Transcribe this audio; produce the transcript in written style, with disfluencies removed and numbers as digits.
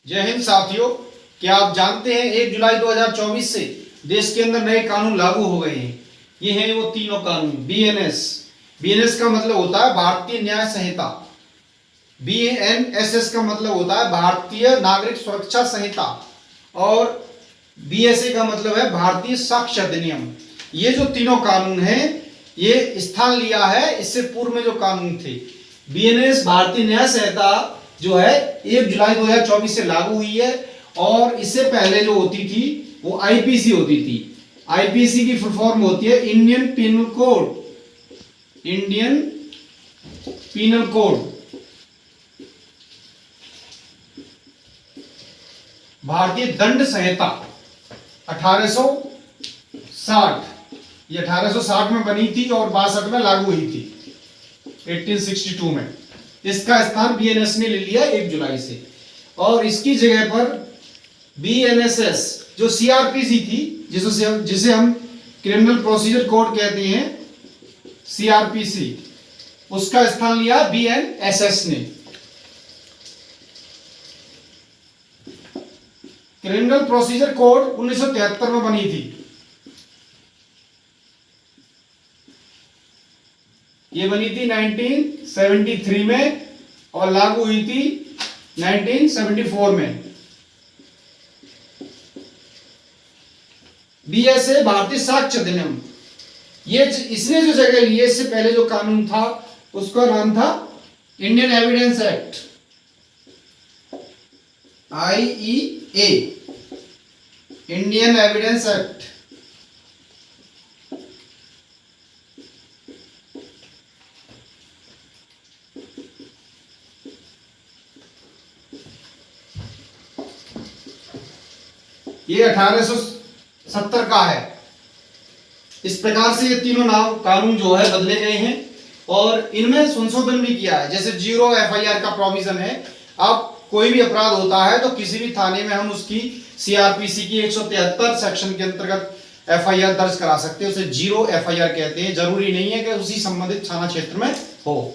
जय हिंद साथियों। क्या आप जानते हैं 1 जुलाई 2024 से देश के अंदर नए कानून लागू हो गए हैं। ये हैं वो तीनों कानून। बीएनएस, बीएनएस का मतलब होता है भारतीय न्याय संहिता। बीएनएसएस का मतलब होता है भारतीय नागरिक सुरक्षा संहिता। और बीएसए का मतलब है भारतीय साक्ष्य अधिनियम। ये जो तीनों कानून हैं ये स्थान लिया है इससे पूर्व में जो कानून थे। बीएनएस भारतीय न्याय संहिता जो है 1 जुलाई 2024 से लागू हुई है। और इससे पहले जो होती थी वो आईपीसी होती थी। आईपीसी की फुल फॉर्म होती है Indian penal code. Indian penal code. भारतीय दंड संहिता 1860, ये 1860 में बनी थी और 62 में लागू हुई थी 1862 में। इसका स्थान बीएनएस ने ले लिया 1 जुलाई से। और इसकी जगह पर बीएनएसएस जो सीआरपीसी थी, जिसे हम क्रिमिनल प्रोसीजर कोड कहते हैं, सीआरपीसी, उसका स्थान लिया बीएनएसएस ने। क्रिमिनल प्रोसीजर कोड 1973 में बनी थी। ये बनी थी 1973 में और लागू हुई थी 1974 में। बीएसए भारतीय साक्ष्य अधिनियम, ये इसने जो जगह ली है, इससे पहले जो कानून था उसका नाम था Indian evidence act, IEA, Indian evidence act. ये 1870 का है। इस प्रकार से ये तीनों कानून जो है बदले गए हैं और इनमें संशोधन भी किया है। जैसे 0 एफआईआर का प्रोविजन है। अब कोई भी अपराध होता है तो किसी भी थाने में हम उसकी सीआरपीसी की 173 सेक्शन के अंतर्गत एफआईआर दर्ज करा सकते हैं। उसे 0 एफआईआर कहते हैं। जरूरी नहीं है कि उसी संबंधित थाना क्षेत्र में हो।